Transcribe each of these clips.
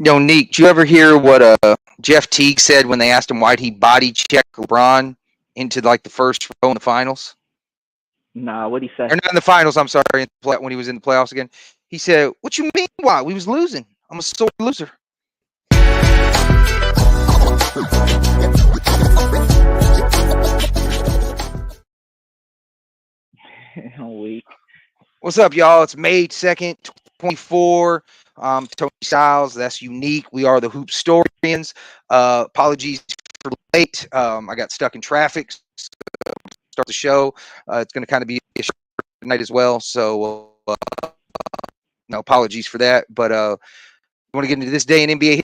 Yo, Neek, did you ever hear what Jeff Teague said when they asked him why'd he body check LeBron into like the first row in the finals? Nah, what'd he Or say? not in the finals, I'm sorry, when he was in the playoffs again. He said, "What you mean why? We was losing. I'm a sore loser." Weak. What's up, y'all? It's May 2nd, 24. Tony Styles, that's unique. We are the HoopStorians. Apologies for late. I got stuck in traffic. Start the show. It's going to kind of be a short night as well. So, no apologies for that. But you want to get into this day in NBA?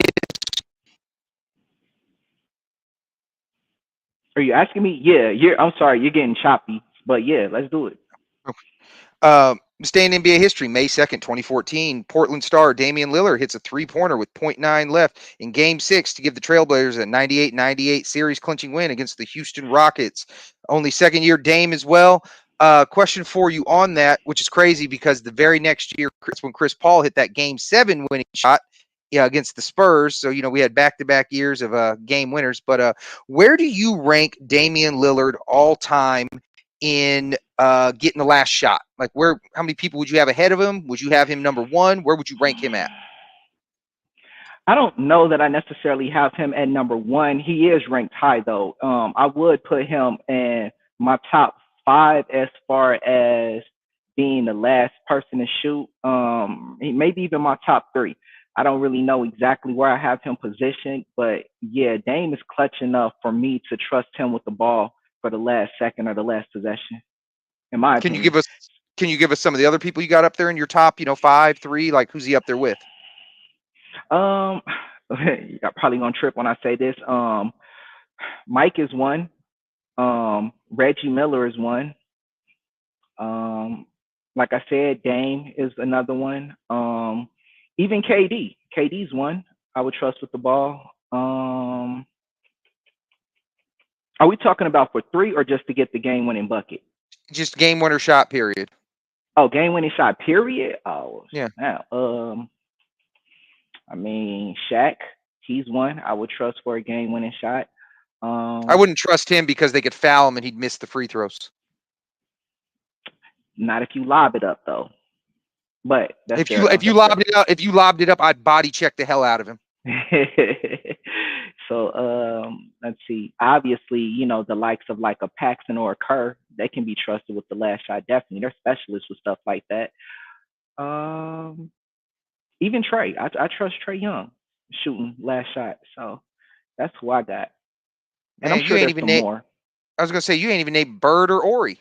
Are you asking me? Yeah, I'm sorry, you're getting choppy, but yeah, let's do it. This day in NBA history, May 2nd, 2014, Portland star Damian Lillard hits a three-pointer with .9 left in Game 6 to give the Trailblazers a 98-98 series-clinching win against the Houston Rockets. Only second-year Dame as well. Question for you on that, which is crazy because the very next year, when Chris Paul hit that Game 7 winning shot against the Spurs, so, we had back-to-back years of game winners. But where do you rank Damian Lillard all-time in getting the last shot? Like, how many people would you have ahead of him? Would you have him number one? Where would you rank him at? I don't know that I necessarily have him at number one. He is ranked high though. I would put him in my top 5 as far as being the last person to shoot. Maybe even my top 3. I don't really know exactly where I have him positioned, but yeah, Dame is clutch enough for me to trust him with the ball for the last second or the last possession, in my Can you opinion. give us some of the other people you got up there in your top, 5, 3? Like, who's he up there with? Um, you're probably gonna trip when I say this. Mike is one. Reggie Miller is one. Um, like I said, Dame is another one. Even KD. KD's one I would trust with the ball. Are we talking about for 3 or just to get the game winning bucket? Just game winner shot, period. Oh, game winning shot, period. Oh, Yeah. now, I mean, Shaq, he's one I would trust for a game winning shot. I wouldn't trust him because they could foul him and he'd miss the free throws. Not if you lob it up though. But that's If fair though. you lobbed it up, I'd body check the hell out of him. So let's see. Obviously, the likes of like a Paxson or a Kerr, they can be trusted with the last shot. Definitely, they're specialists with stuff like that. Even Trey, I trust Trey Young shooting last shot. So that's who I got, and I'm Man, you sure ain't there's even some named. more. I was gonna say you ain't even named Bird or Ori.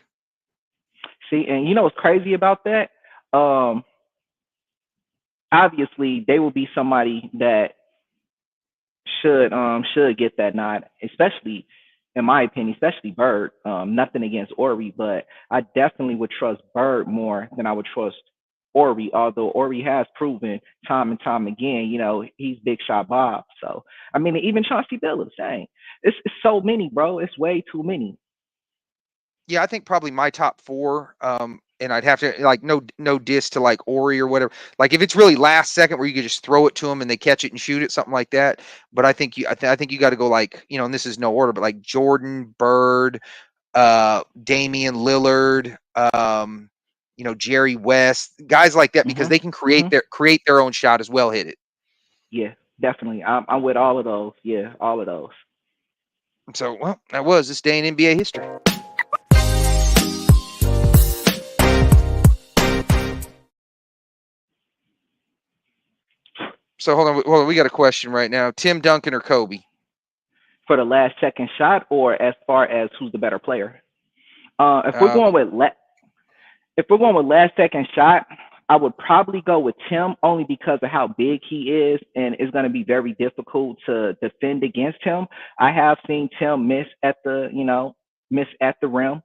See, and you know what's crazy about that? Obviously, they will be somebody that should get that nod, especially in my opinion, especially Bird. Nothing against Ori, but I definitely would trust Bird more than I would trust Ori, although Ori has proven time and time again, he's Big Shot Bob. So I mean, even Chauncey Billups, dang. It's so many, bro. It's way too many. Yeah, I think probably my top 4. And I'd have to, like, no diss to like Ori or whatever. Like, if it's really last second where you could just throw it to them and they catch it and shoot it, something like that. But I think I think you got to go like, and this is no order, but like Jordan, Bird, Damian Lillard, Jerry West, guys like that, because Mhm. they can create their own shot as well. Hit it. Yeah, definitely. I'm with all of those. Yeah, all of those. So, well, that was this day in NBA history. So hold on, we got a question right now. Tim Duncan or Kobe? For the last second shot, or as far as who's the better player? If we're Uh, going with last second shot, I would probably go with Tim only because of how big he is, and it's going to be very difficult to defend against him. I have seen Tim miss at the rim,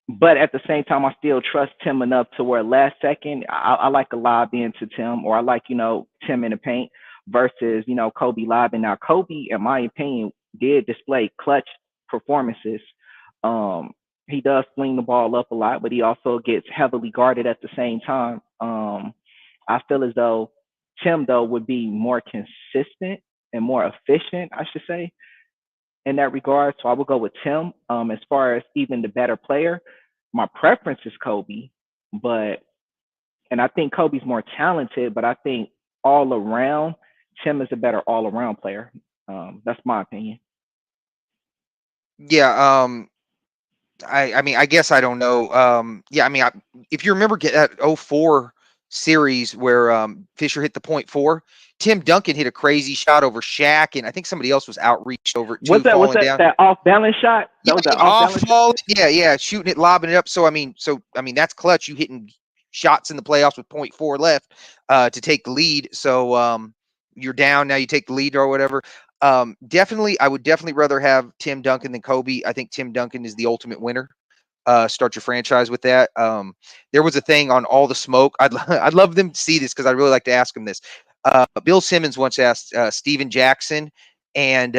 but at the same time, I still trust Tim enough to where last second, I like a lob into Tim, or I like Tim in the paint versus Kobe lobbing. Now Kobe, in my opinion, did display clutch performances. He does swing the ball up a lot, but he also gets heavily guarded at the same time. I feel as though Tim though would be more consistent and more efficient, I should say, in that regard. So I would go with Tim. As far as even the better player, my preference is Kobe, but and I think Kobe's more talented, but I think all around Tim is a better all around player. That's my opinion. Yeah. I mean, I guess I don't know. Yeah, I mean, if you remember that '04 series where Fisher hit the .4, Tim Duncan hit a crazy shot over Shaq, and I think somebody else was outreached over it too, Was falling that down. that off balance shot? Yeah, That was that yeah, off off balance shot. ball. Yeah, yeah, shooting it, lobbing it up. So I mean, that's clutch. You hitting shots in the playoffs with .4 left to take the lead. So you're down now. You take the lead or whatever. Definitely, I would definitely rather have Tim Duncan than Kobe. I think Tim Duncan is the ultimate winner. Start your franchise with that. There was a thing on All the Smoke. I'd love them to see this because I'd really like to ask him this. Bill Simmons once asked Steven Jackson and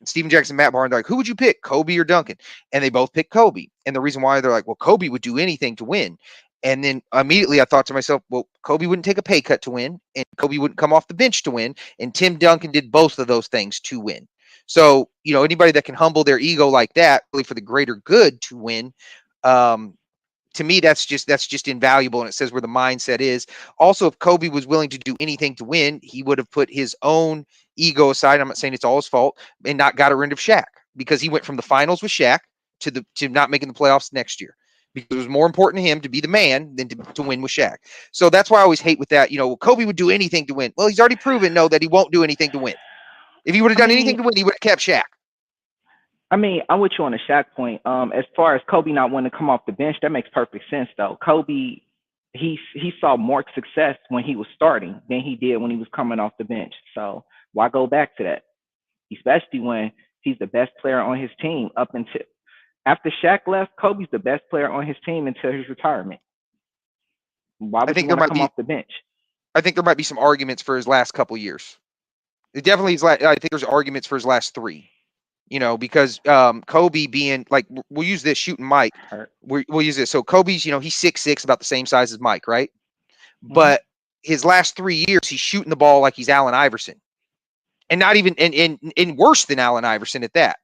Steven Jackson, Matt Barnes, like, who would you pick, Kobe or Duncan? And they both picked Kobe. And the reason why, they're like, well, Kobe would do anything to win. And then immediately I thought to myself, well, Kobe wouldn't take a pay cut to win, and Kobe wouldn't come off the bench to win. And Tim Duncan did both of those things to win. So, anybody that can humble their ego like that, really for the greater good to win, um, to me, that's just invaluable, and it says where the mindset is. Also, if Kobe was willing to do anything to win, he would have put his own ego aside. I'm not saying it's all his fault, and not got rid of Shaq, because he went from the finals with Shaq to not making the playoffs next year, because it was more important to him to be the man than to win with Shaq. So that's why I always hate with that. Kobe would do anything to win. Well, he's already proven no that he won't do anything to win. If he would have I done anything mean, to win, he would have kept Shaq. I'm with you on the Shaq point. As far as Kobe not wanting to come off the bench, that makes perfect sense though. Kobe, he saw more success when he was starting than he did when he was coming off the bench. So why go back to that? Especially when he's the best player on his team up until after Shaq left. Kobe's the best player on his team until his retirement. Why I would you think there want to might come be off the bench? I think there might be some arguments for his last couple years. It definitely is. Like, I think there's arguments for his last three. Because Kobe being like, we'll use this shooting Mike. Hurt. We'll use this. So Kobe's, he's 6'6", about the same size as Mike, right? Mm-hmm. But his last 3 years, he's shooting the ball like he's Allen Iverson, and not even and worse than Allen Iverson at that.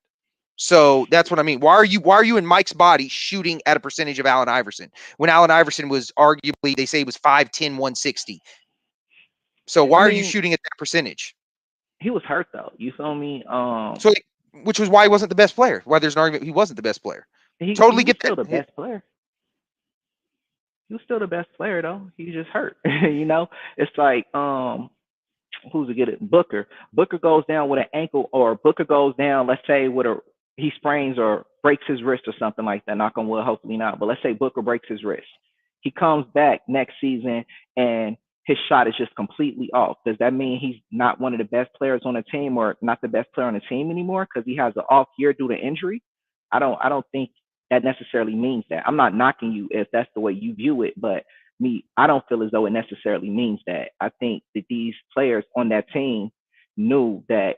So that's what I mean. Why are you in Mike's body shooting at a percentage of Allen Iverson when Allen Iverson was arguably, they say, he was 5'10", 160. So I why are you mean, shooting at that percentage? he was hurt though. You feel me? So, which was why he wasn't the best player. Why there's an argument he wasn't the best player. He Totally was get still the that. best player. He was still the best player though. He just hurt. It's like who's a good Booker. Booker goes down with an ankle, or Booker goes down, let's say with a he sprains or breaks his wrist or something like that. Knock on wood, hopefully not. But let's say Booker breaks his wrist. He comes back next season and his shot is just completely off. Does that mean he's not one of the best players on the team, or not the best player on the team anymore because he has an off year due to injury? I don't think that necessarily means that. I'm not knocking you if that's the way you view it, but me, I don't feel as though it necessarily means that. I think that these players on that team knew that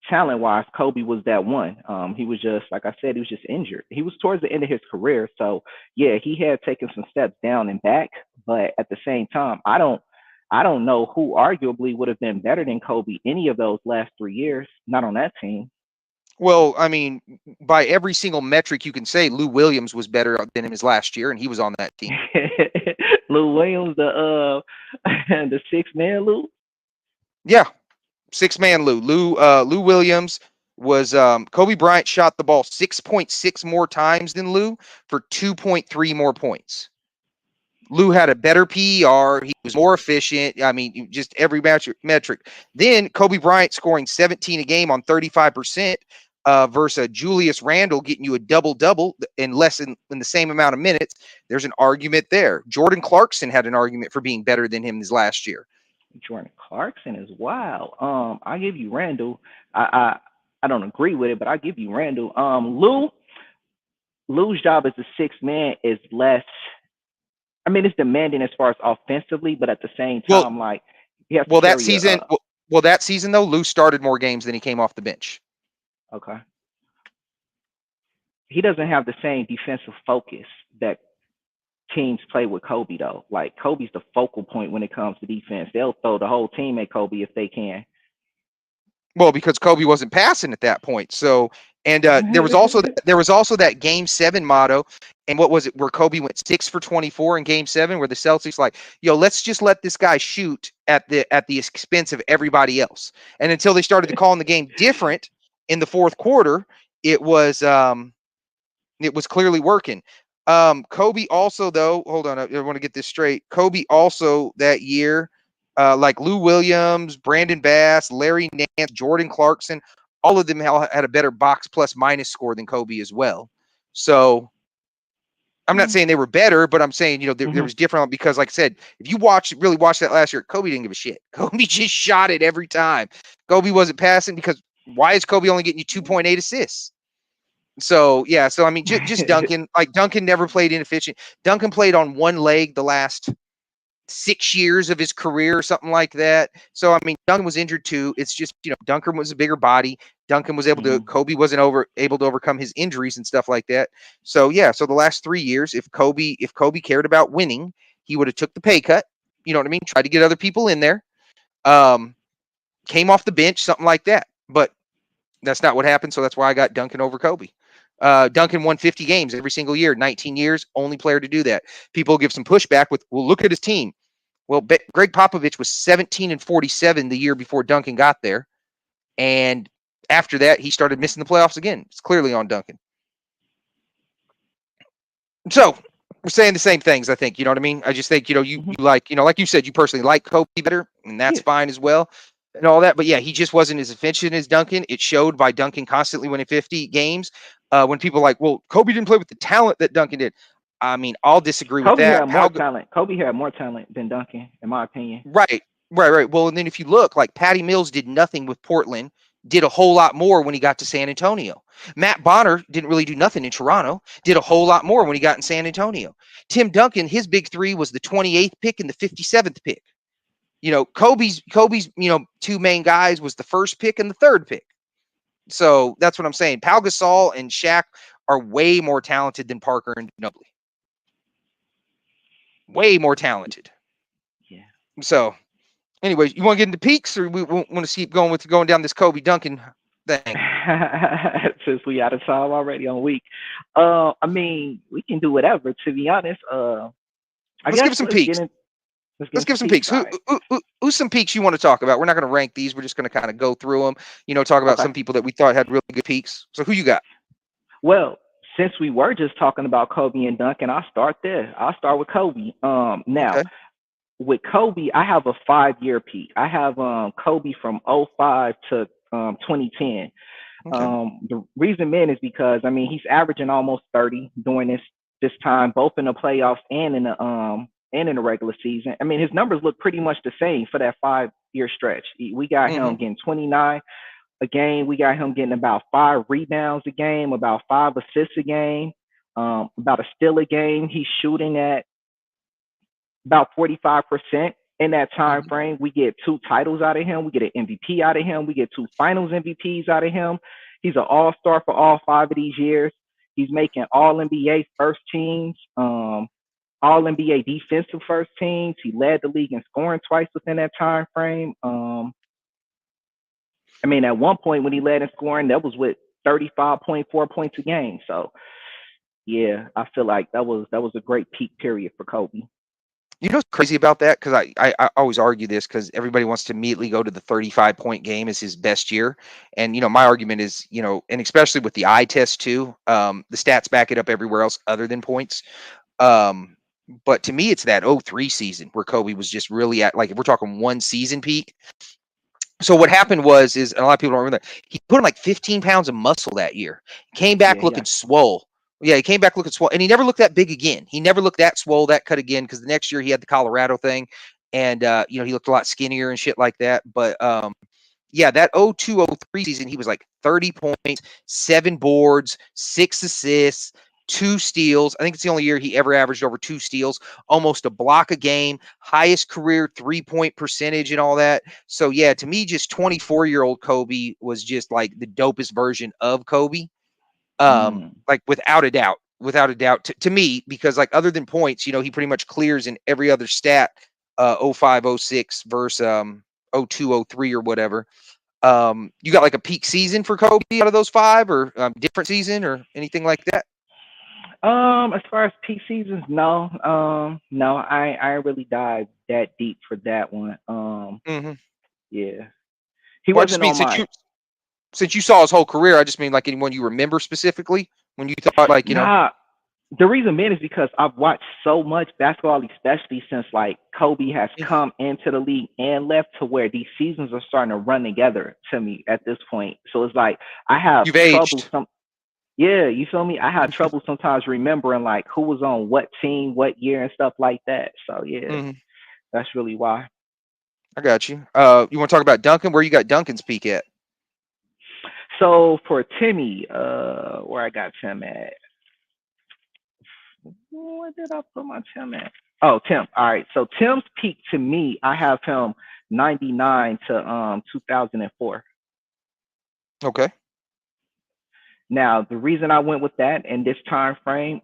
talent wise, Kobe was that one. He was just, like I said, he was just injured. He was towards the end of his career. So yeah, he had taken some steps down and back, but at the same time, I don't know who arguably would have been better than Kobe any of those last 3 years, not on that team. Well, I mean, by every single metric you can say, Lou Williams was better than him his last year, and he was on that team. Lou Williams, the six man Lou. Yeah, six-man Lou. Lou Williams was Kobe Bryant shot the ball 6.6 more times than Lou for 2.3 more points. Lou had a better PER. He was more efficient. I mean, just every metric. Then Kobe Bryant scoring 17 a game on 35%, versus Julius Randle getting you a double-double in less than in the same amount of minutes. There's an argument there. Jordan Clarkson had an argument for being better than him this last year. Jordan Clarkson is wild. I give you Randall. I don't agree with it, but I give you Randall. Lou's job as a sixth man is less. I mean, it's demanding as far as offensively, but at the same Well, time, like he has to well that carry a. season, well that season though, Lou started more games than he came off the bench. Okay. He doesn't have the same defensive focus that teams play with Kobe though. Like Kobe's the focal point when it comes to defense. They'll throw the whole team at Kobe if they can. Well, because Kobe wasn't passing at that point. So, and there was also that Game 7 motto, and what was it? Where Kobe went 6 for 24 in Game 7, where the Celtics like, yo, let's just let this guy shoot at the expense of everybody else. And until they started to call the game different in the fourth quarter, it was clearly working. Kobe also, though, hold on, I want to get this straight. Kobe also that year, like Lou Williams, Brandon Bass, Larry Nance, Jordan Clarkson, all of them had a better box plus minus score than Kobe as well. So I'm not saying they were better, but I'm saying, there was different because, like I said, if you really watch that last year, Kobe didn't give a shit. Kobe just shot it every time. Kobe wasn't passing because why is Kobe only getting you 2.8 assists? So, yeah. So, I mean, just Duncan. Like, Duncan never played inefficient. Duncan played on one leg the last 6 years of his career or something like that. So, I mean, Duncan was injured too. It's just, Duncan was a bigger body. Duncan was able to, Kobe wasn't able to overcome his injuries and stuff like that. So, yeah. So, the last 3 years, if Kobe cared about winning, he would have took the pay cut. You know what I mean? Tried to get other people in there. Came off the bench, something like that. But that's not what happened. So, that's why I got Duncan over Kobe. Duncan won 50 games every single year, 19 years, only player to do that. People give some pushback with, well, look at his team. Well, Greg Popovich was 17-47 the year before Duncan got there. And after that, he started missing the playoffs again. It's clearly on Duncan. So we're saying the same things, I think. You know what I mean? I just think, you like, like you said, you personally like Kobe better, and that's fine as well. And all that, but yeah, he just wasn't as efficient as Duncan. It showed by Duncan constantly winning 50 games. When people are like, well, Kobe didn't play with the talent that Duncan did. I mean, I'll disagree with Kobe that. had more talent. Kobe had more talent than Duncan, in my opinion. Right. Well, and then if you look, like Patty Mills did nothing with Portland, did a whole lot more when he got to San Antonio. Matt Bonner didn't really do nothing in Toronto, did a whole lot more when he got in San Antonio. Tim Duncan, his big three was the 28th pick and the 57th pick. Kobe's, two main guys was the first pick and the third pick. So that's what I'm saying. Pau Gasol and Shaq are way more talented than Parker and Ginobili. Way more talented. Yeah. So, anyways, you want to get into peaks, or we want to keep going down this Kobe Duncan thing? Since we out of time already on week, I mean, we can do whatever. To be honest, Let's give some peaks. Let's give some peaks. Who's some peaks you want to talk about? We're not going to rank these. We're just going to kind of go through them. Talk about some people that we thought had really good peaks. So who you got? Well, since we were just talking about Kobe and Duncan, I'll start there. I'll start with Kobe. Now, with Kobe, I have a 5-year peak. I have Kobe from 2005 to 2010. The reason being is because, I mean, he's averaging almost 30 during this time, both in the playoffs and in the regular season. I mean, his numbers look pretty much the same for that 5-year stretch. We got him getting 29 a game. We got him getting about 5 rebounds a game, about 5 assists a game, about a steal a game. He's shooting at about 45% in that time frame. We get 2 titles out of him. We get an MVP out of him. We get 2 finals MVPs out of him. He's an all-star for all 5 of these years. He's making all-NBA first teams, all-NBA defensive first teams. He led the league in scoring twice within that time frame. I mean, at one point when he led in scoring, that was with 35.4 points a game. So, yeah, I feel like that was a great peak period for Kobe. You know what's crazy about that? Because I always argue this because everybody wants to immediately go to the 35-point game as his best year. And, my argument is, and especially with the eye test too, the stats back it up everywhere else other than points. But to me, it's that 2003 season where Kobe was just really at, like, if we're talking one season peak. So what happened is, and a lot of people don't remember that, he put on like 15 pounds of muscle that year. Came back looking swole. Yeah, he came back looking swole, and he never looked that big again. He never looked that swole, that cut again, because the next year he had the Colorado thing, and he looked a lot skinnier and shit like that. But yeah, that 2002-03 season, he was like 30 points, 7 boards, 6 assists, 2 steals. I think it's the only year he ever averaged over 2 steals, almost a block a game, highest career 3-point percentage and all that. So yeah, to me, just 24-year-old Kobe was just like the dopest version of Kobe. Like without a doubt. without a doubt to me, because like other than points, he pretty much clears in every other stat. 05, 06 versus 02, 03 or whatever. You got like a peak season for Kobe out of those five, or different season or anything like that? As far as peak seasons, no. No, I really dived that deep for that one. Mm-hmm. Yeah. He Well, I just wasn't mean on my since you saw his whole career, I just mean like anyone you remember specifically when you thought like nah. The reason being is because I've watched so much basketball, especially since like Kobe has come into the league and left, to where these seasons are starting to run together to me at this point. So it's like I have you've trouble aged. yeah, you feel me? I have trouble sometimes remembering like who was on what team, what year and stuff like that. So yeah, Hmm. that's really why. I got you. You want to talk about Duncan? Where you got Duncan's peak at? So for Timmy, where I got Tim at? Where did I put my Tim at? Oh, Tim. All right. So Tim's peak to me, I have him 99 to 2004. Okay. Now, the reason I went with that in this time frame,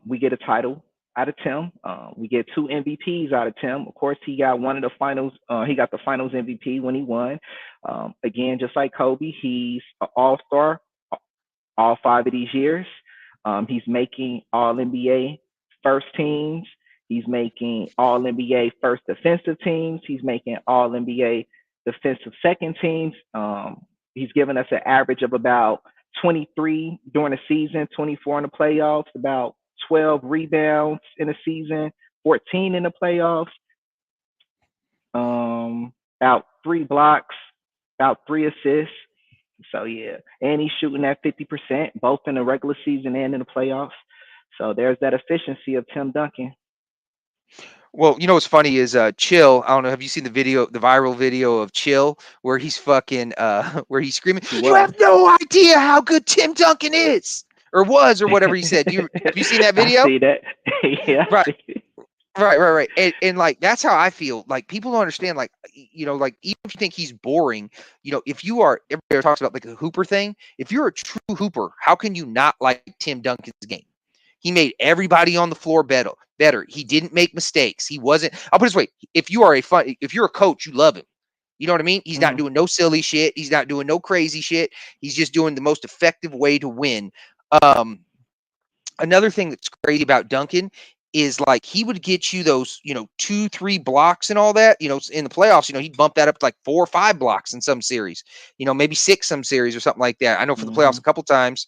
we get a title out of Tim. We get two MVPs out of Tim. Of course, he got one of the finals. He got the finals MVP when he won. Again, just like Kobe, he's an all-star all 5 of these years. He's making All NBA first teams. He's making All NBA first defensive teams. He's making All NBA defensive second teams. He's given us an average of about 23 during the season, 24 in the playoffs, about 12 rebounds in the season, 14 in the playoffs, about 3 blocks, about 3 assists. So yeah, and he's shooting at 50% both in the regular season and in the playoffs. So there's that efficiency of Tim Duncan. Well, what's funny is Chill. I don't know. Have you seen the viral video of Chill, where he's fucking where he's screaming, He "You was. have no idea how good Tim Duncan is, or was, or whatever he said." Have you seen that I video? see that. Yeah, I Right. see it. Right. And like that's how I feel. Like people don't understand. Like like even if you think he's boring, if you are, everybody talks about like a hooper thing. If you're a true hooper, how can you not like Tim Duncan's game? He made everybody on the floor better. Better. He didn't make mistakes. He wasn't. I'll put it this way: if you're a coach, you love him. You know what I mean? He's not Mm, doing no silly shit. He's not doing no crazy shit. He's just doing the most effective way to win. Um, Another thing that's crazy about Duncan is like he would get you those, 2, 3 blocks and all that, in the playoffs, he'd bump that up to like 4 or 5 blocks in some series, maybe 6 some series or something like that. I know for the playoffs mm-hmm, a couple times,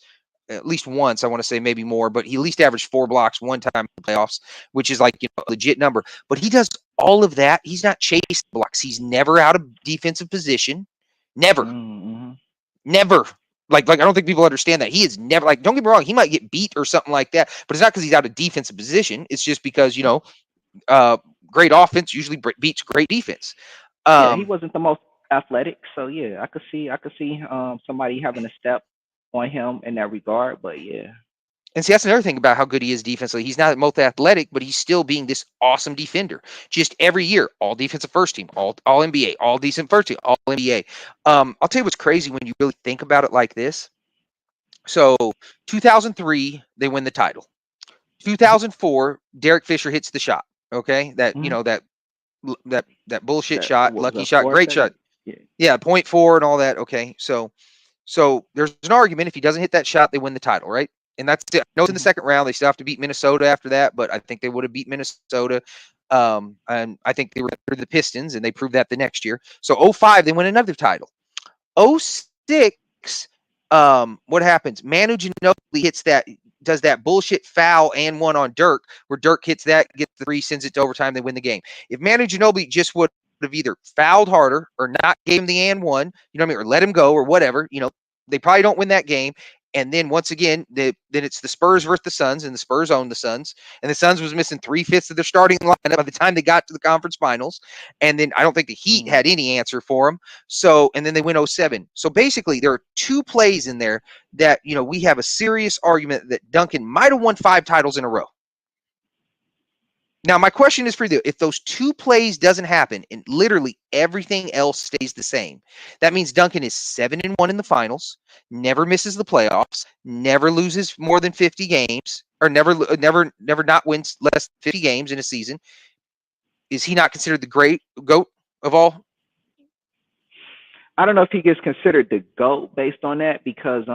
at least once, I want to say maybe more, but he at least averaged 4 blocks one time in the playoffs, which is like, a legit number. But he does all of that. He's not chasing blocks. He's never out of defensive position. Never. mm-hmm, Never. Like I don't think people understand that. He is never, like, don't get me wrong, he might get beat or something like that, but it's not because he's out of defensive position. It's just because, uh great offense usually beats great defense. yeah, he Um wasn't the most athletic, so yeah, I could see somebody having a step on him in that regard, but yeah. and see, that's another thing about how good he is defensively. He's not most athletic, but he's still being this awesome defender. Just every year, all defensive first team, all NBA, all decent first team, all NBA. I'll tell you what's crazy when you really think about it like this. So 2003, they win the title. Mm-hmm, 2004, Derek Fisher hits the shot. Okay, that mm-hmm. that bullshit That shot, what was lucky that shot, four great shot. seconds? Yeah. Yeah, point four and all that. Okay, so there's an argument if he doesn't hit that shot, they win the title, right? And that's it. I know it's in the Mm-hmm, second round. They still have to beat Minnesota after that, but I think they would have beat Minnesota. And I think they were the Pistons, and they proved that the next year. So 05, they win another title. 06, what happens? Manu Ginobili hits does that bullshit foul and one on Dirk, where Dirk hits that, gets the three, sends it to overtime, they win the game. If Manu Ginobili just would have either fouled harder or not gave him the and one, you know what I mean, or let him go or whatever, they probably don't win that game. And then once again, then it's the Spurs versus the Suns, and the Spurs own the Suns. And the Suns was missing 3/5 of their starting lineup by the time they got to the conference finals. And then I don't think the Heat mm-hmm, had any answer for them. So, and then they win 07. So basically, there are 2 plays in there that, we have a serious argument that Duncan might have won 5 titles in a row. Now, my question is for you: if those 2 plays doesn't happen and literally everything else stays the same, that means Duncan is 7-1 in the finals, never misses the playoffs, never loses more than 50 games, or never not wins less than 50 games in a season. Is he not considered the great GOAT of all? I don't know if he gets considered the GOAT based on that because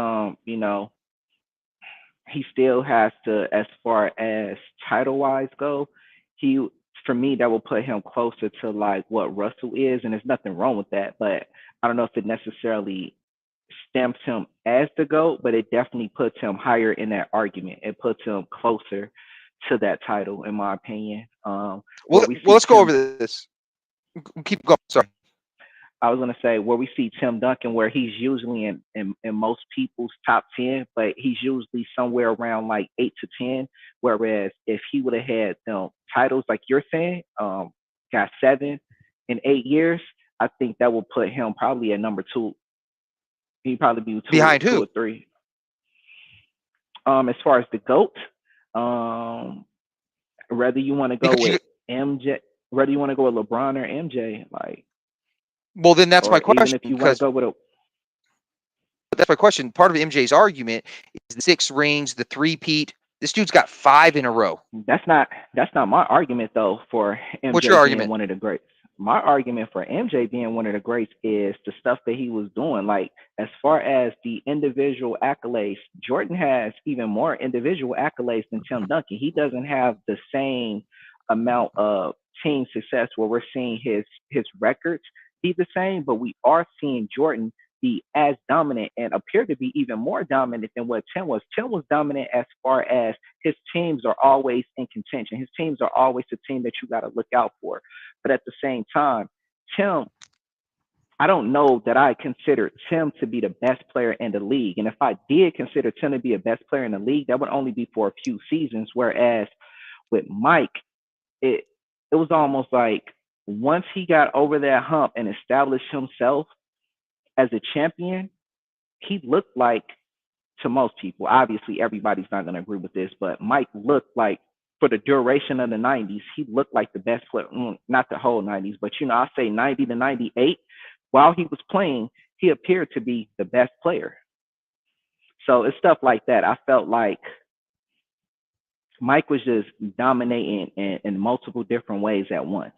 he still has to, as far as title wise go, he for me that will put him closer to like what Russell is, and there's nothing wrong with that. But I don't know if it necessarily stamps him as the GOAT, but it definitely puts him higher in that argument. It puts him closer to that title, in my opinion. Where Well, we well, see let's go Tim over this. Keep going. Sorry. I was gonna say where we see Tim Duncan, where he's usually in most people's top 10, but he's usually somewhere around like 8 to 10. Whereas if he would have had titles like you're saying, got 7 in 8 years, I think that would put him probably at number two. He'd probably be Behind two who? or three. As far as the GOAT, um, whether you want to go Because with MJ, whether you want to go with LeBron or MJ, like, well, then that's my or even question. if you want to Because go with a that's my question. Part of MJ's argument is the 6 rings, the three-peat. This dude's got 5 in a row. That's not my argument though for What's your MJ being argument? one of the greats. My argument for MJ being one of the greats is the stuff that he was doing. Like as far as the individual accolades, Jordan has even more individual accolades than Tim Duncan. He doesn't have the same amount of team success where we're seeing his records be the same, but we are seeing Jordan be as dominant and appear to be even more dominant than what Tim was. Tim was dominant as far as his teams are always in contention. His teams are always the team that you got to look out for. But at the same time, Tim, I don't know that I consider Tim to be the best player in the league. And if I did consider Tim to be a best player in the league, that would only be for a few seasons. Whereas with Mike, it it was almost like once he got over that hump and established himself as a champion, he looked like to most people. Obviously, everybody's not going to agree with this, but Mike looked like for the duration of the 90s, he looked like the best player. Not the whole 90s, but I say 90 to 98. While he was playing, he appeared to be the best player. So it's stuff like that. I felt like Mike was just dominating in multiple different ways at once.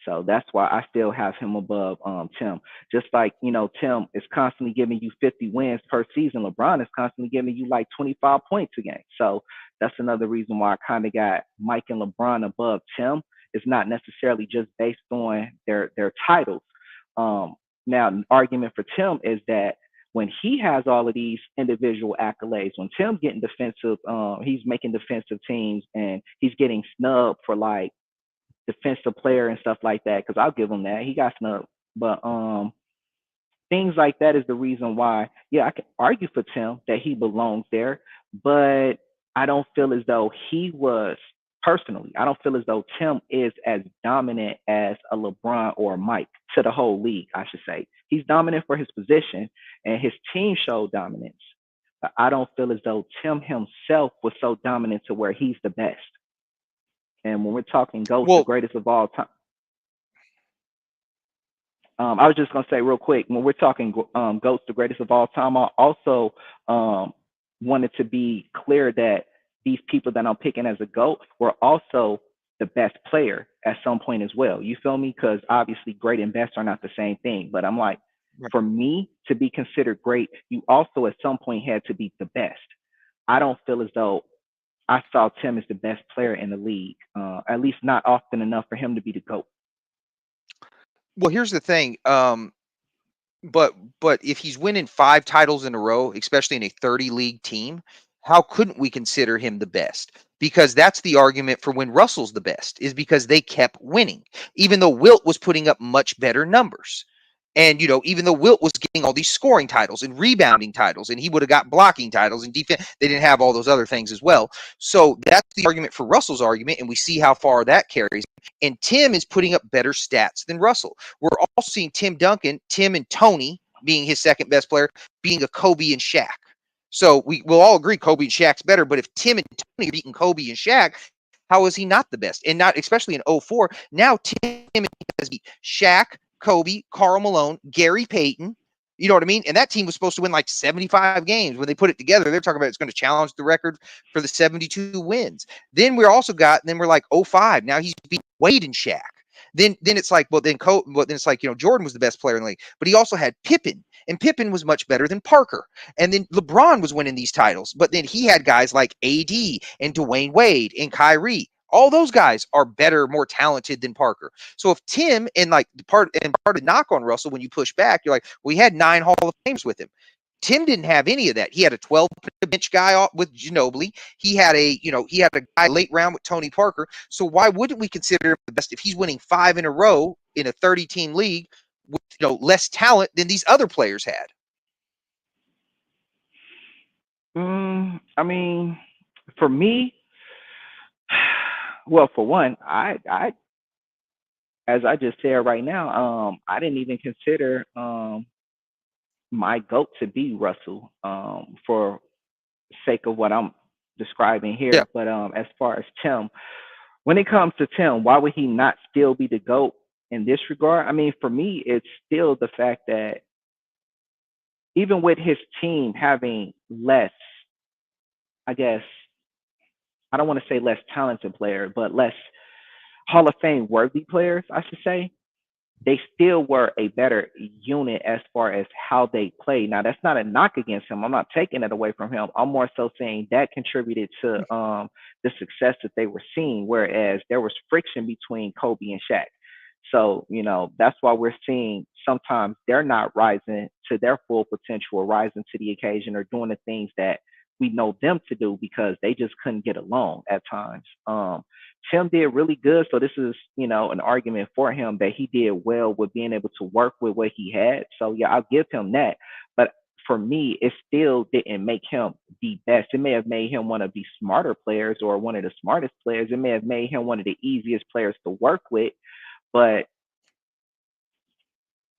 So that's why I still have him above Tim. Just like, Tim is constantly giving you 50 wins per season. LeBron is constantly giving you like 25 points a game. So that's another reason why I kind of got Mike and LeBron above Tim. It's not necessarily just based on their titles. Now, the argument for Tim is that when he has all of these individual accolades, when Tim's getting defensive, he's making defensive teams and he's getting snubbed for like defensive player and stuff like that, because I'll give him that. He got snubbed. But things like that is the reason why, yeah, I can argue for Tim that he belongs there, but I don't feel as though he was personally, I don't feel as though Tim is as dominant as a LeBron or a Mike to the whole league, I should say. He's dominant for his position and his team showed dominance. But I don't feel as though Tim himself was so dominant to where he's the best. And when we're talking GOAT, the Well, greatest of all time, I was just gonna say real quick, when we're talking GOATs, the greatest of all time, I also wanted to be clear that these people that I'm picking as a GOAT were also the best player at some point as well. You feel me? Because obviously great and best are not the same thing. But I'm like, for me to be considered great, you also at some point had to be the best. I don't feel as though I saw Tim as the best player in the league, at least not often enough for him to be the GOAT. well, here's the thing. But if he's winning 5 titles in a row, especially in a 30 league team, how couldn't we consider him the best? Because that's the argument for when Russell's the best, is because they kept winning, even though Wilt was putting up much better numbers. And, even though Wilt was getting all these scoring titles and rebounding titles, and he would have got blocking titles and defense, they didn't have all those other things as well. So that's the argument for Russell's argument, and we see how far that carries. And Tim is putting up better stats than Russell. We're also seeing Tim and Tony being his second best player, being a Kobe and Shaq. So we'll all agree Kobe and Shaq's better, but if Tim and Tony are beating Kobe and Shaq, how is he not the best? And not especially in 04. Now Tim has beat Shaq, Kobe, Karl Malone, Gary Payton, You know what I mean? And that team was supposed to win like 75 games. When they put it together, they're talking about it's going to challenge the record for the 72 wins. Then we're like 05. Now he's beat Wade and Shaq. Then it's like, then it's like, Jordan was the best player in the league, but he also had Pippen, and Pippen was much better than Parker. And then LeBron was winning these titles, but then he had guys like AD and Dwayne Wade and Kyrie. All those guys are better, more talented than Parker. So if Tim and part of knock on Russell when you push back, you're like, well, he had 9 Hall of Fames with him. Tim didn't have any of that. He had a 12 bench guy with Ginobili. He had a guy late round with Tony Parker. So why wouldn't we consider him the best if he's winning 5 in a row in a 30-team league with less talent than these other players had? I mean, for me, well, for one, I as I just said right now, I didn't even consider my GOAT to be Russell, for sake of what I'm describing here. Yeah. But as far as Tim, when it comes to Tim, why would he not still be the GOAT in this regard? I mean, for me, it's still the fact that even with his team having less, I guess, I don't want to say less talented player, but less Hall of Fame worthy players, I should say, they still were a better unit as far as how they play. Now, that's not a knock against him. I'm not taking it away from him. I'm more so saying that contributed to the success that they were seeing, whereas there was friction between Kobe and Shaq. So, that's why we're seeing sometimes they're not rising to their full potential or rising to the occasion or doing the things that we know them to do because they just couldn't get along at times. Tim did really good. So this is, an argument for him that he did well with being able to work with what he had. So yeah, I'll give him that. But for me, it still didn't make him the best. It may have made him one of the smarter players or one of the smartest players. It may have made him one of the easiest players to work with, but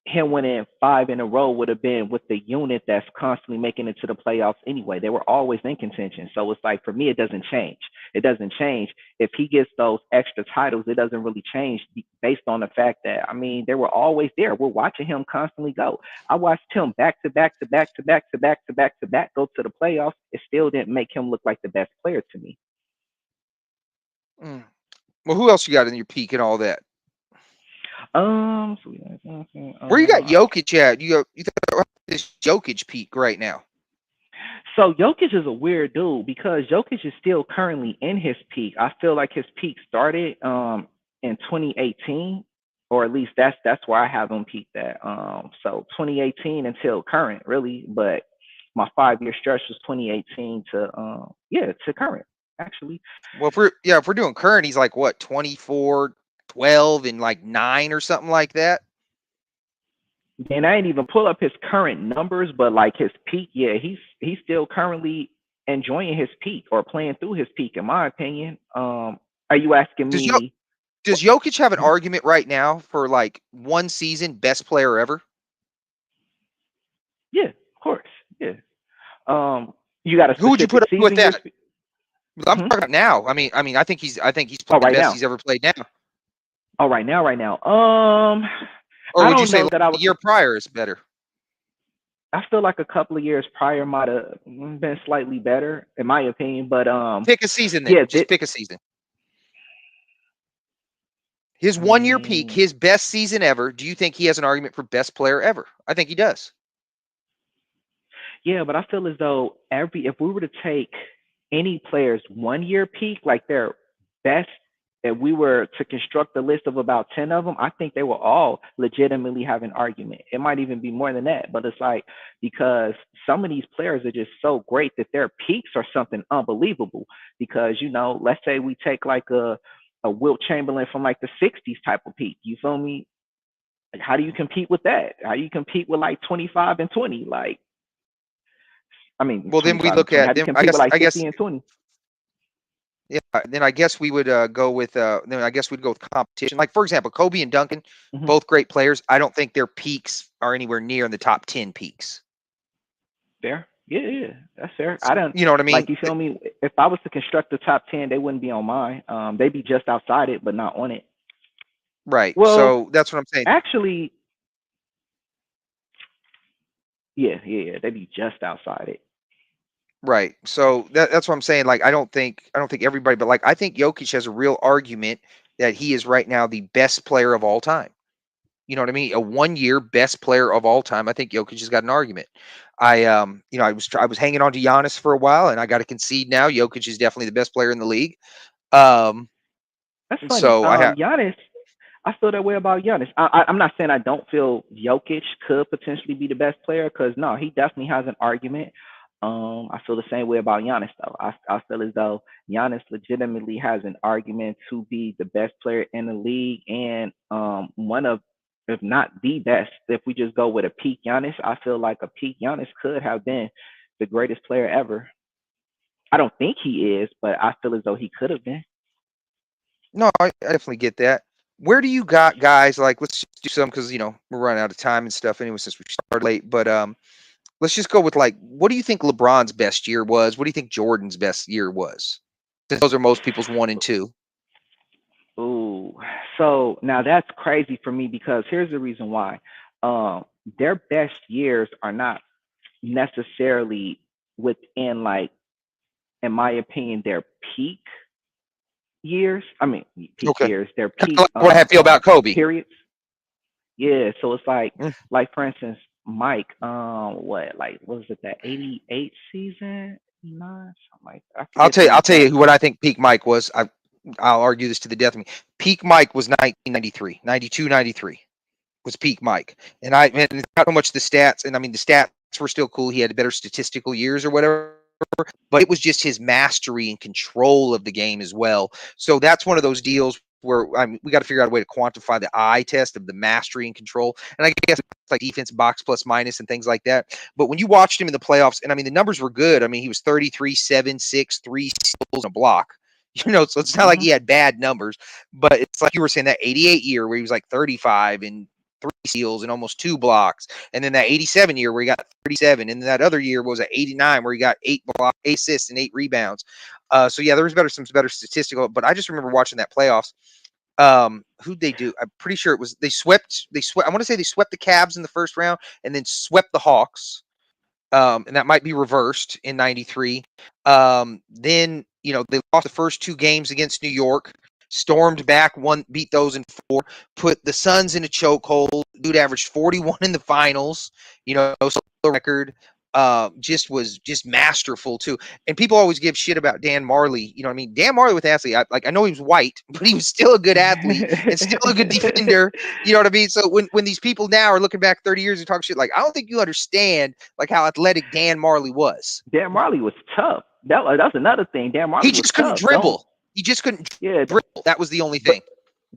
him winning 5 in a row would have been with the unit that's constantly making it to the playoffs anyway. They were always in contention. So it's like, for me, it doesn't change. It doesn't change. If he gets those extra titles, it doesn't really change based on the fact that, I mean, they were always there. We're watching him constantly go. I watched him back to back to back to back to back to back to back go to the playoffs. It still didn't make him look like the best player to me. Well, who else you got in your peak and all that? Where you got Jokic at? You got this Jokic peak right now. So Jokic is a weird dude because Jokic is still currently in his peak. I feel like his peak started in 2018, or at least that's where I have him peaked at. So 2018 until current, really. But my 5-year stretch was 2018 to current, actually. Well, if we're doing current, he's like what, 24, 12, and like 9 or something like that. And I ain't even pull up his current numbers, but like his peak, yeah, he's still currently enjoying his peak or playing through his peak, in my opinion. Are you asking me? Does Jokic have an argument right now for like one season best player ever? Yeah, of course. Yeah. You got a Who would you put up with that? I'm talking about now. I mean, I think he's playing the best he's ever played now. Oh, right now. Or would you say like a year prior is better? I feel like a couple of years prior might have been slightly better, in my opinion. But pick a season then. Yeah, just pick a season. His 1-year peak, his best season ever. Do you think he has an argument for best player ever? I think he does. Yeah, but I feel as though if we were to take any player's 1-year peak, like their best, if we were to construct a list of about 10 of them, I think they will all legitimately have an argument. It might even be more than that, but it's like, because some of these players are just so great that their peaks are something unbelievable. Because, let's say we take like a Wilt Chamberlain from like the 60s type of peak. You feel me? Like, how do you compete with that? How do you compete with like 25 and 20? Like, I mean, well, then we look at, how do you compete with like 50 and 20? Yeah, then I guess we would go with we'd go with competition. Like, for example, Kobe and Duncan, both great players. I don't think their peaks are anywhere near in the top 10 peaks. Fair. Yeah, that's fair. I don't. You know what I mean? Like, you feel me? If I was to construct the top 10, they wouldn't be on mine. They'd be just outside it, but not on it. Right. Well, so that's what I'm saying. Actually, yeah. They be just outside it. Right. So that's what I'm saying. Like, I don't think everybody, but like, I think Jokic has a real argument that he is right now the best player of all time. You know what I mean? A 1 year best player of all time. I think Jokic has got an argument. I was hanging on to Giannis for a while, and I got to concede now. Jokic is definitely the best player in the league. Um, That's funny. so I have Giannis, I feel that way about Giannis. I'm not saying I don't feel Jokic could potentially be the best player because no, he definitely has an argument. I feel the same way about Giannis though. I feel as though Giannis legitimately has an argument to be the best player in the league and one of, if not the best. If we just go with a peak Giannis, I feel like a peak Giannis could have been the greatest player ever. I don't think he is, but I feel as though he could have been. no, I definitely get that. Where do you got guys like? Let's just do some because we're running out of time and stuff anyway since we started late. But let's just go with like, what do you think LeBron's best year was? What do you think Jordan's best year was? Since those are most people's one and two. Ooh, so now that's crazy for me because here's the reason why. Um, their best years are not necessarily within like, in my opinion, their peak years. I mean, peak Okay. years, their Kind of peak like what I feel about Kobe. periods. Yeah, so it's Mm. like for instance, Mike, what was it, that 88 season? Nine, something like that. I I'll forget tell the you. I'll tell you exact. what I think peak Mike was. I'll argue this to the death of me. Peak Mike was 1993, 92, 93 was peak Mike. And it's not so much the stats. And I mean, the stats were still cool. He had better statistical years or whatever, but it was just his mastery and control of the game as well. So that's one of those deals where we got to figure out a way to quantify the eye test of the mastery and control. And I guess it's like defense box plus minus and things like that. But when you watched him in the playoffs, and I mean, the numbers were good. I mean, he was 33, 7, 6, 3 steals, and a block. So it's not like Hmm. he had bad numbers, but it's like you were saying that 88 year where he was like 35 and 3 steals and almost 2 blocks. And then that 87 year where he got 37. And then that other year was at 89 where he got 8 blocks, 8 assists, and 8 rebounds. So yeah, there was some better statistical, but I just remember watching that playoffs. Who'd they do? I'm pretty sure it was they swept. I want to say they swept the Cavs in the first round and then swept the Hawks. And that might be reversed in '93. Then they lost the first 2 games against New York, stormed back, beat those in 4, put the Suns in a chokehold. Dude averaged 41 in the finals. So the record just masterful too. And people always give shit about Dan Marley. You know what I mean? Dan Marley with athlete. I know he was white, but he was still a good athlete and still a good defender. You know what I mean? So when these people now are looking back 30 years and talk shit, like, I don't think you understand like how athletic Dan Marley was. Dan Marley was tough. That's another thing. Dan He Marley was just couldn't tough. Don't dribble. He just couldn't Yeah, dribble. That was the only but thing.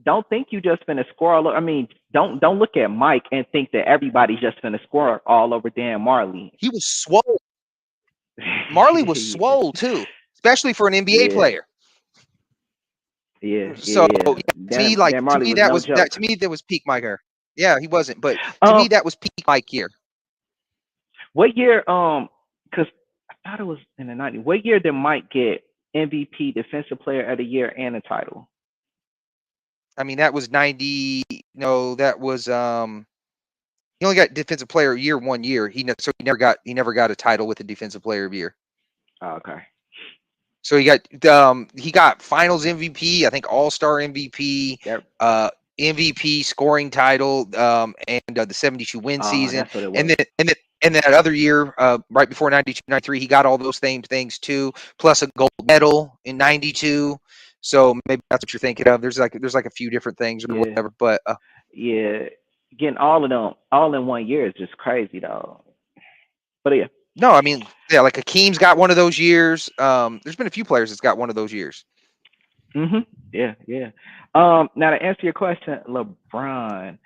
don't think you just finna score I mean, don't look at Mike and think that everybody's just finna score all over Dan Marley. He was swole. Marley was swole too, especially for an NBA Yeah, player. yeah, So yeah. yeah, Dan Marley was no joke. to me that was peak Mike here. Yeah, he wasn't, but to Um, me that was peak Mike here. what year? Because I thought it was in the '90s. What year did Mike get MVP, Defensive Player of the Year, and a title? I mean, that was 90. No, that was he only got defensive player of the year 1 year. So he never got a title with the defensive player of the year. Oh, okay. So he got Finals MVP, I think All-Star MVP, Yep. MVP scoring title, and the 72 win season, That's what it and was. then that other year, right before 92, 93, he got all those same things too, plus a gold medal in 92. So maybe that's what you're thinking of. There's like a few different things or Yeah, whatever, but yeah. Getting all of them all in 1 year is just crazy, though. But yeah. no, I mean, yeah, like Akeem's got one of those years. There's been a few players that's got one of those years. Yeah, yeah. Now to answer your question, LeBron,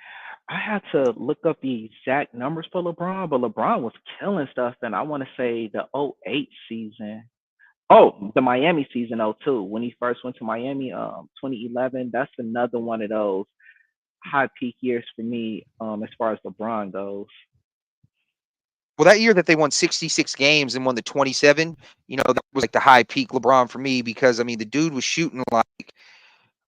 I had to look up the exact numbers for LeBron, but LeBron was killing stuff, and I want to say the '08 season. Oh, the Miami season '02 when he first went to Miami, 2011. That's another one of those high peak years for me, as far as LeBron goes. Well, that year that they won 66 games and won the 27, that was like the high peak LeBron for me because I mean the dude was shooting like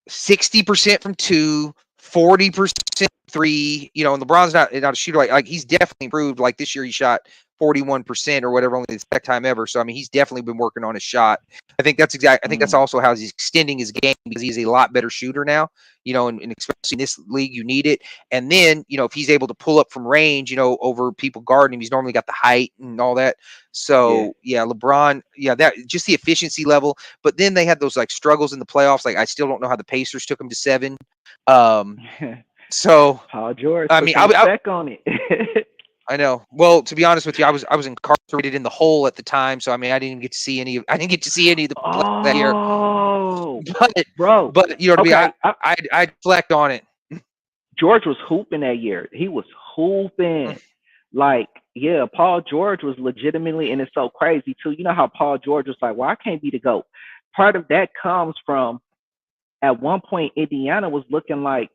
60% from 2, 40% three, and LeBron's not a shooter like he's definitely improved. Like this year, he shot 41% or whatever, only the second time ever. So I mean, he's definitely been working on his shot. I think that's exact. I think that's also how he's extending his game because he's a lot better shooter now. And especially in this league, you need it. And then if he's able to pull up from range, over people guarding him, he's normally got the height and all that. Yeah. So yeah, LeBron, that just the efficiency level. But then they had those like struggles in the playoffs. Like I still don't know how the Pacers took him to 7. So Paul George I put mean, some respect on it. I know. Well, to be honest with you, I was incarcerated in the hole at the time, so I mean, I didn't get to see any of the playoffs that year. Oh, But bro. but what I mean, Okay. I reflect on it. George was hooping that year. He was hooping. Like, yeah, Paul George was legitimately, and it's so crazy too. You know how Paul George was like, well, I can't be the GOAT. Part of that comes from at one point Indiana was looking like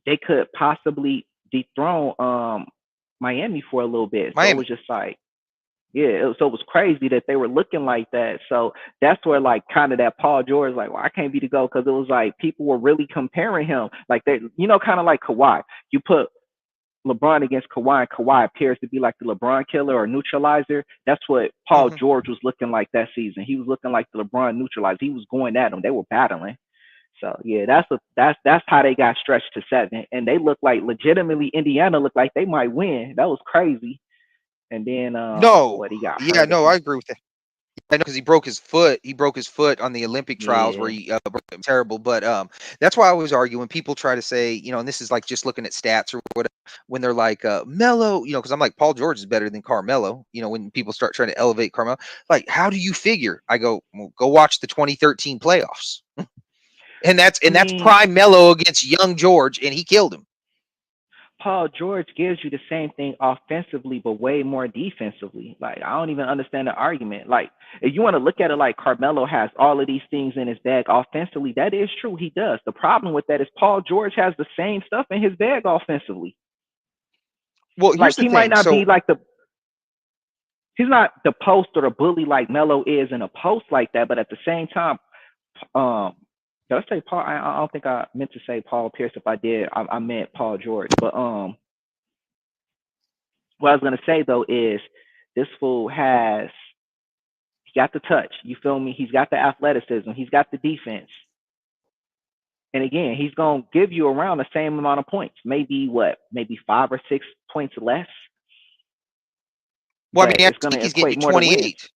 they could possibly dethrone Miami for a little bit. So it Miami. was just like, yeah, so it was crazy that they were looking like that. So that's where like kind of that Paul George like, well, I can't be the GOAT because it was like people were really comparing him like they, kind of like Kawhi. You put LeBron against Kawhi, and Kawhi appears to be like the LeBron killer or neutralizer. That's what Paul Mm-hmm. George was looking like that season. He was looking like the LeBron neutralizer. He was going at him. They were battling. So yeah, that's how they got stretched to 7, and they looked like legitimately Indiana looked like they might win. That was crazy. And then No, what he got yeah, hurt no, I again. agree with that. I know because he broke his foot. He broke his foot on the Olympic trials where Yeah. he broke it terrible. But that's why I always argue when people try to say, and this is like just looking at stats or whatever, when they're like Melo, because I'm like Paul George is better than Carmelo. When people start trying to elevate Carmelo, like how do you figure? I go, well, go watch the 2013 playoffs, and that's I and that's mean, prime Melo against young George, and he killed him. Paul George gives you the same thing offensively, but way more defensively. Like, I don't even understand the argument. Like, if you want to look at it like Carmelo has all of these things in his bag offensively, that is true. He does. The problem with that is Paul George has the same stuff in his bag offensively. Well, here's Like, the he might thing. not be So like he's not the post or the bully like Melo is in a post like that, but at the same time, um, did I say Paul? I don't think I meant to say Paul Pierce. If I did, I meant Paul George. But what I was gonna say though is this fool has he got the touch. You feel me? He's got the athleticism. He's got the defense. And again, he's gonna give you around the same amount of points. Maybe what? Maybe 5 or 6 points less. well, I But mean, at it's his peak, gonna he's getting you equate more to wins. 28.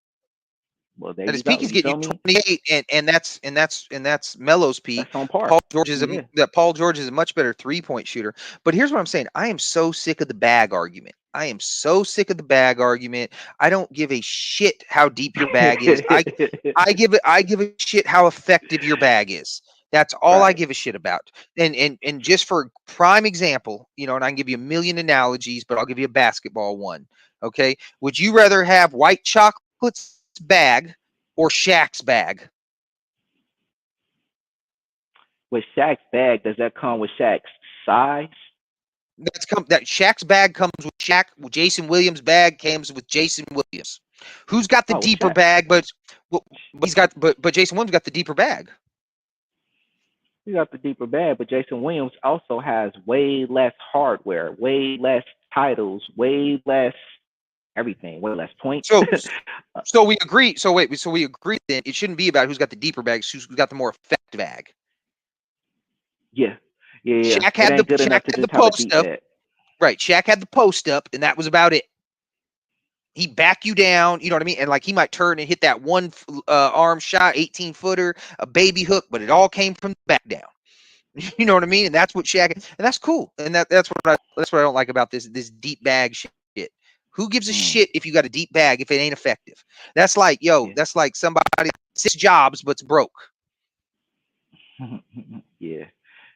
Well, there At you his peak, go. he's You getting feel you me? 28, and that's Melo's That's peak. on par. Yeah. Paul George is a much better 3-point shooter. But here's what I'm saying: I am so sick of the bag argument. I am so sick of the bag argument. I don't give a shit how deep your bag is. I give a shit how effective your bag is. That's all I Right. give a shit about. And just for prime example, and I can give you a million analogies, but I'll give you a basketball one. Okay, would you rather have white chocolate's bag or Shaq's bag? With Shaq's bag, does that come with Shaq's size? That Shaq's bag comes with Shaq. Jason Williams' bag comes with Jason Williams. Who's got the Oh, deeper Shaq. bag? But he's got but Jason Williams got the deeper bag. He got the deeper bag, but Jason Williams also has way less hardware, way less titles, way less everything, way less points. So so we agree. So we agree then it shouldn't be about who's got the deeper bag, it's who's got the more effective bag. Yeah. Yeah, yeah. It ain't good Shaq enough to had the just have a post deep up. bag. Right. Shaq had the post up, and that was about it. He back you down, you know what I mean? And like he might turn and hit that one arm shot, 18-footer, a baby hook, but it all came from the back down. You know what I mean? And that's what Shaq, and that's cool. And that's what I don't like about this deep bag shit. Who gives a Mm, shit if you got a deep bag if it ain't effective? That's like, yeah. that's like somebody 6 jobs but's broke. Yeah.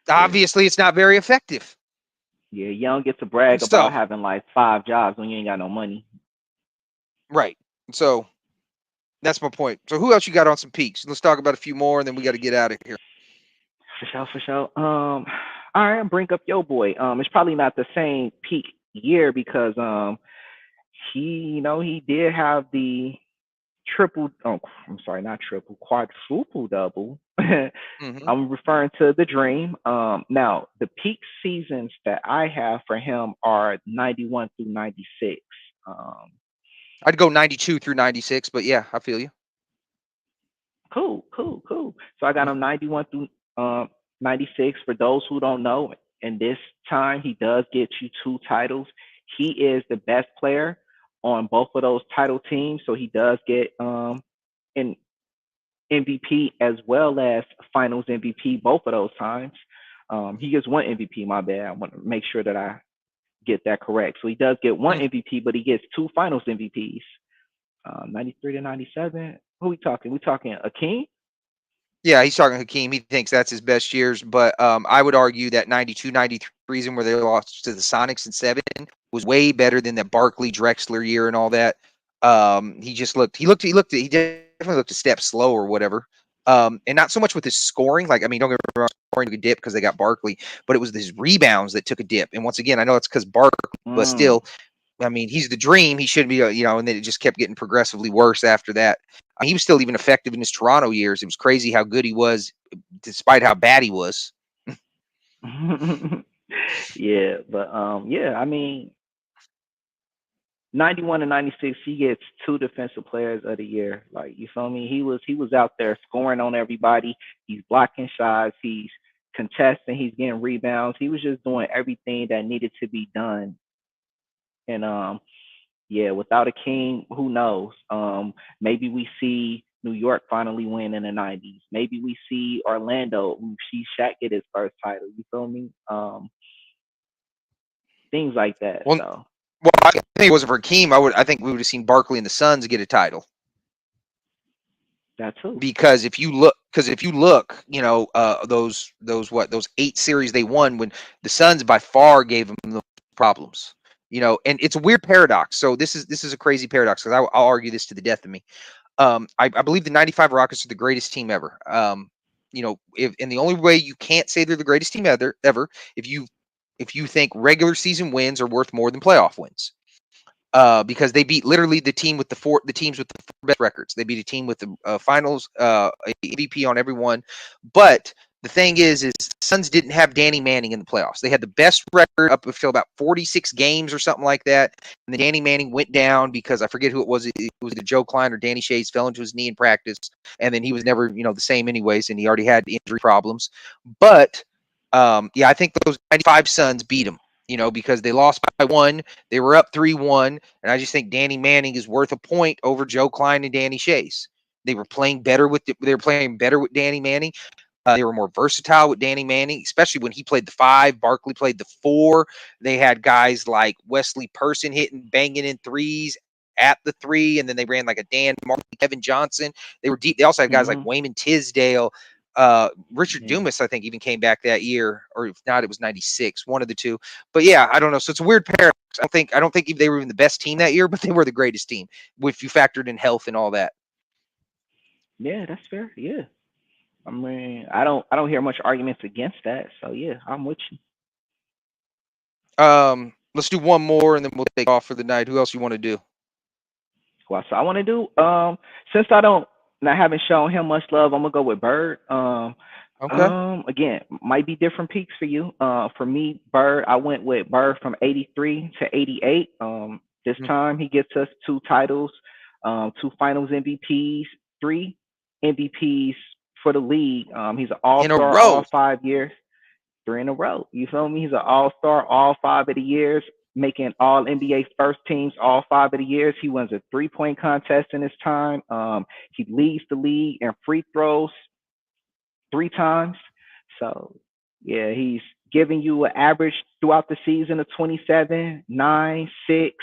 Yeah. Obviously, it's not very effective. Yeah. You don't get to brag So about having like 5 jobs when you ain't got no money. right. So that's my point. So who else you got on some peaks? Let's talk about a few more, and then we got to get out of here. For sure, for sure. All right, bring up your boy. It's probably not the same peak year because he, he did have the triple. Oh, I'm sorry, not triple, quadruple double. Hmm. I'm referring to the Dream. Now the peak seasons that I have for him are 91 through 96. Um, I'd go 92 through 96, but yeah, I feel you. cool, cool, cool. So I got him 91 through 96. For those who don't know, in this time he does get you two titles. He is the best player on both of those title teams, so he does get an MVP as well as Finals MVP both of those times. He gets one MVP. My bad. I want to make sure that I get that correct. So he does get one Mm. MVP, but he gets two Finals MVPs. 93 to 97. Who we talking? We talking Akeem? Yeah, he's talking Hakeem. He thinks that's his best years, but I would argue that 92, 93 season where they lost to the Sonics in 7 was way better than that Barkley Drexler year and all that. He definitely looked a step slow or whatever. And not so much with his scoring. Like, I mean, don't get me wrong, scoring took a dip because they got Barkley, but it was his rebounds that took a dip. And once again, I know it's because Barkley, but Mm. still, I mean, he's the dream. He should be, and then it just kept getting progressively worse after that. He was still even effective in his Toronto years. It was crazy how good he was, despite how bad he was. Yeah, but yeah, I mean, 91 and 96, he gets two defensive players of the year. Like, you feel me? He was out there scoring on everybody. He's blocking shots. He's contesting. He's getting rebounds. He was just doing everything that needed to be done. And yeah, without a king, who knows? Maybe we see New York finally win in the 90s. Maybe we see Orlando see Shaq get his first title. You feel me? Things like that. Well, So I think it wasn't for Keem. I think we would have seen Barkley and the Suns get a title. that too. Because if you look, those 8 series they won when the Suns by far gave them the problems. And it's a weird paradox. So this is a crazy paradox because I'll argue this to the death of me. I believe the '95 Rockets are the greatest team ever. And the only way you can't say they're the greatest team ever if you think regular season wins are worth more than playoff wins. Because they beat literally the teams with the 4 best records. They beat a team with the finals MVP on every one. But the thing is the Suns didn't have Danny Manning in the playoffs. They had the best record up until about 46 games or something like that. And then Danny Manning went down because I forget who it was. It was either Joe Klein or Danny Shays fell into his knee in practice, and then he was never the same anyways, and he already had injury problems. But yeah, I think those '95 Suns beat him. Because they lost by 1, they were up 3-1, and I just think Danny Manning is worth a point over Joe Klein and Danny Shays. They were playing better with Danny Manning. They were more versatile with Danny Manning, especially when he played the 5. Barkley played the 4. They had guys like Wesley Person hitting, banging in threes at the 3, and then they ran like a Dan Marley, Kevin Johnson. They were deep. They also had guys like Hmm. Wayman Tisdale. Richard Yeah. Dumas, I think, even came back that year, or if not, it was '96, one of the two. But yeah, I don't know. So it's a weird paradox. I don't think they were even the best team that year, but they were the greatest team if you factored in health and all that. Yeah, that's fair. Yeah. I mean, I don't hear much arguments against that. So yeah, I'm with you. Let's do one more, and then we'll take off for the night. Who else you want to do? Well, so I want to do since I haven't shown him much love, I'm gonna go with Bird. Okay. Again, might be different peaks for you. For me, Bird, I went with Bird from 83 to 88. This Mm. time he gets us two titles, two finals MVPs, three MVPs for the league. He's an In a all-star row. all 5 years, three in a row. You feel me? He's an all-star all 5 of the years, making all NBA first teams all 5 of the years. He wins a three-point contest in his time. He leads the league in free throws 3 times. So yeah, he's giving you an average throughout the season of 27, 9, 6,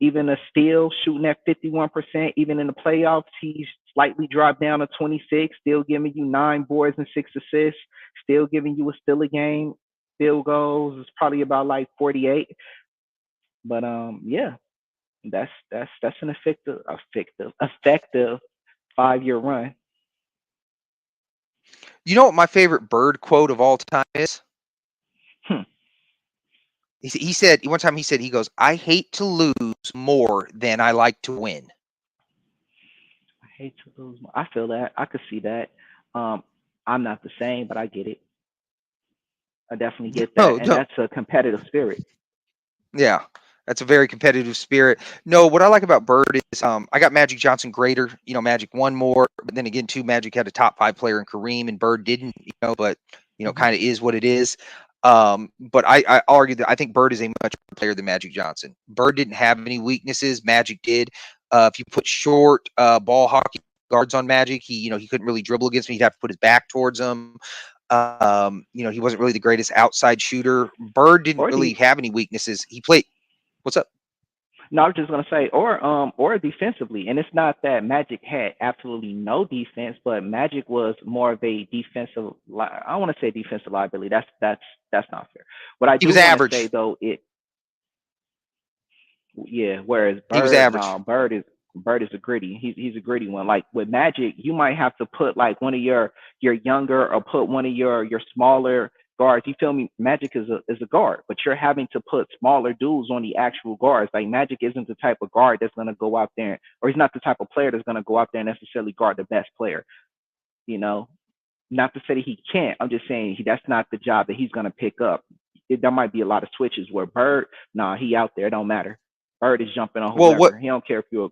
even a steal, shooting at 51%. Even in the playoffs, he's slightly dropped down to 26, still giving you 9 boards and 6 assists, still giving you a steal a game. Field goals is probably about like 48. But yeah, that's an effective 5 year run. You know what my favorite Bird quote of all time is? Hmm. He said one time he goes, "I hate to lose more than I like to win." hate to lose. I feel that. I could see that. Um, I'm not the same, but I get it. I definitely get that, No, and no, that's a competitive spirit. yeah, that's a very competitive spirit. No, what I like about Bird is I got Magic Johnson greater. You know, Magic won more, but then again, too, Magic had a top five player in Kareem, and Bird didn't. You know, but Hmm. kind of is what it is. But I argue that I think Bird is a much better player than Magic Johnson. Bird didn't have any weaknesses. Magic did. If you put short ball hockey guards on Magic, he couldn't really dribble against me. He'd have to put his back towards them. He wasn't really the greatest outside shooter. Bird didn't Or really the have any weaknesses. He played. What's up? No, I was just gonna say, or defensively, and it's not that Magic had absolutely no defense, but Magic was more of a defensive. I don't want to say defensive liability. That's not fair. What I He do was want to say average. though, yeah. Whereas He was Bird, average. no, Bird is a gritty. He's a gritty one. Like with Magic, you might have to put like one of your younger or put one of your smaller guards. You feel me? Magic is a guard, but you're having to put smaller dudes on the actual guards. Like Magic isn't the type of guard that's gonna go out there, or he's not the type of player that's gonna go out there and necessarily guard the best player. You know, not to say that he can't. I'm just saying that's not the job that he's gonna pick up. There might be a lot of switches where Bird, nah, he out there. It don't matter. Bird is jumping on Well, what whoever. He don't care if you're.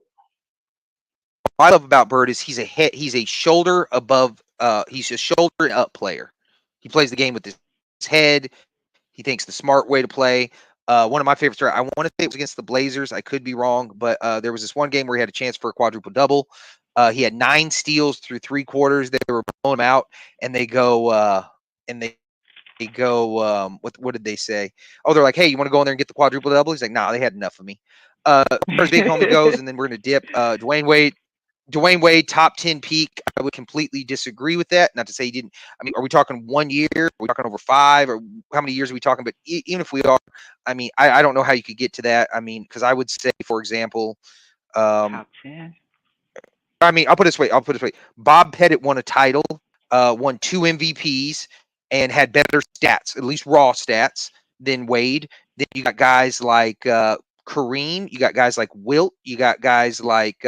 I love about Bird is he's a head, he's a shoulder above. He's a shoulder and up player. He plays the game with his head. He thinks the smart way to play. One of my favorites. I want to say it was against the Blazers. I could be wrong, but there was this one game where he had a chance for a quadruple double. He had 9 steals through 3 quarters. They were blowing him out, and they go. What did they say? Oh, they're like, hey, you want to go in there and get the quadruple double? He's like, nah, they had enough of me. As far as big homie goes, and then we're gonna dip. Dwayne Wade, top 10 peak. I would completely disagree with that. Not to say he didn't. I mean, are we talking 1 year? Are we talking over 5? Or how many years are we talking? But even if we are, I mean, I don't know how you could get to that. I mean, because I would say, for example, um, Top 10. I mean, I'll put it this way. Bob Pettit won a title, won 2 MVPs, and had better stats, at least raw stats, than Wade. Then you got guys like Kareem. You got guys like Wilt. You got guys like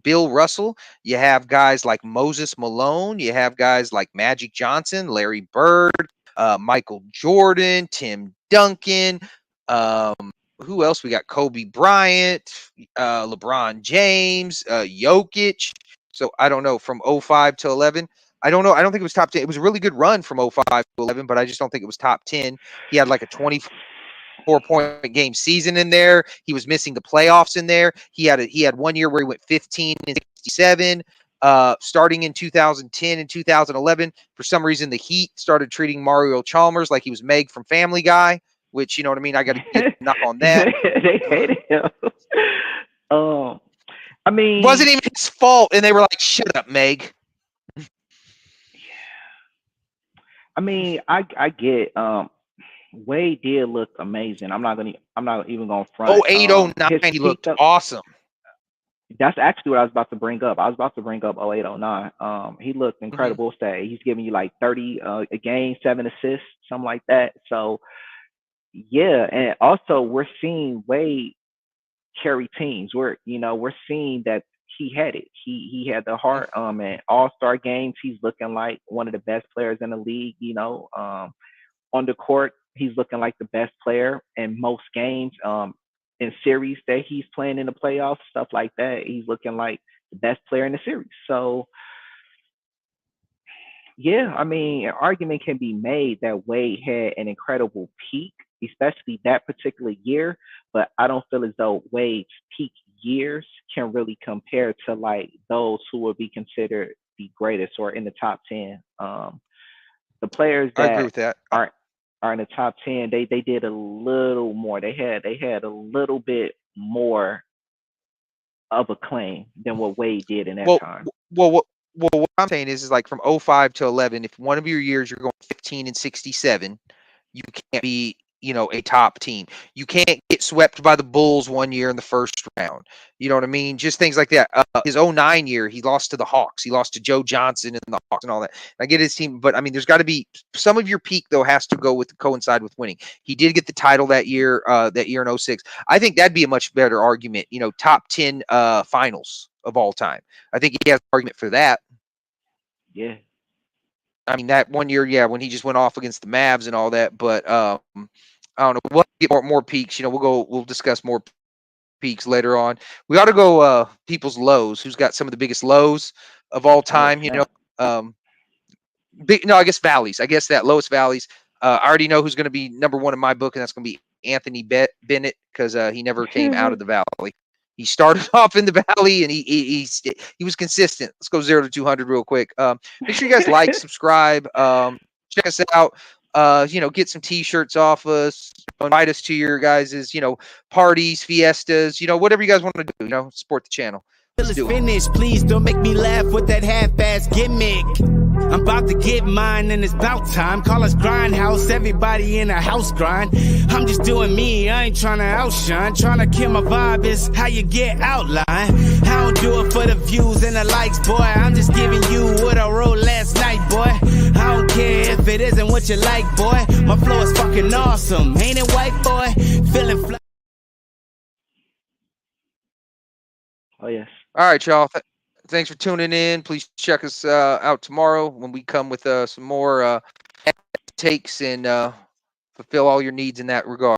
Bill Russell. You have guys like Moses Malone. You have guys like Magic Johnson, Larry Bird, Michael Jordan, Tim Duncan. Who else we got? Kobe Bryant, LeBron James, Jokic. So I don't know from '05 to 11. I don't know. I don't think it was top 10. It was a really good run from '05 to 11, but I just don't think it was top 10. He had like a 24-point game season in there. He was missing the playoffs in there. He had 1 year where he went 15 and 67. Starting in 2010 and 2011, for some reason the Heat started treating Mario Chalmers like he was Meg from Family Guy, which you know what I mean. I got to get knock on that. They hated him. Um, I mean, Wasn't even his fault, and they were like, "Shut up, Meg." I get. Wade did look amazing. I'm not even gonna Oh front. eight, oh His nine, he peak looked up. awesome. That's actually what I was about to bring up. I was about to bring up 0809. He looked Hmm. incredible. Say he's giving you like 30 a game, 7 assists, something like that. So yeah, and also we're seeing Wade carry teams. We're seeing that he had it. He had the heart. And All-Star games, he's looking like one of the best players in the league. On the court, he's looking like the best player in most games. In series that he's playing in the playoffs, stuff like that, he's looking like the best player in the series. So yeah, I mean, an argument can be made that Wade had an incredible peak, especially that particular year. But I don't feel as though Wade's peak years can really compare to like those who would be considered the greatest or in the top 10. The players I agree that with that. aren't are in the top 10, they did a little more. They had a little bit more of a claim than what Wade did in that Well, time. well, what I'm saying is like from '05 to 11, if one of your years you're going 15 and 67, you can't be a top team. You can't get swept by the Bulls one year in the first round. You know what I mean? Just things like that. His 09 year, he lost to the Hawks. He lost to Joe Johnson and the Hawks and all that. I get his team, but I mean, there's got to be some of your peak though has to coincide with winning. He did get the title that year in 06. I think that'd be a much better argument. Top 10 finals of all time. I think he has an argument for that. Yeah. I mean, that one year, yeah, when he just went off against the Mavs and all that. But I don't know. We'll get more peaks. We'll discuss more peaks later on. We ought to go people's lows. Who's got some of the biggest lows of all time? I guess valleys. I guess that lowest valleys. I already know who's going to be number one in my book, and that's going to be Anthony Bennett because he never came out of the valley. He started off in the valley, and he was consistent. Let's go 0 to 200 real quick. Make sure you guys like, subscribe, check us out. Get some T-shirts off us. Invite us to your guys' parties, fiestas. Whatever you guys want to do. Support the channel. Let's do it. Finish, please don't make me laugh with that half-ass gimmick. I'm about to get mine and it's about time. Call us Grindhouse, everybody in a house grind. I'm just doing me, I ain't trying to outshine. Trying to kill my vibe is how you get outline. I don't do it for the views and the likes, boy. I'm just giving you what I wrote last night, boy. I don't care if it isn't what you like, boy. My flow is fucking awesome, ain't it, white boy? Feeling fly. Oh, yes. All right, y'all. Thanks for tuning in. Please check us out tomorrow when we come with some more takes and fulfill all your needs in that regard.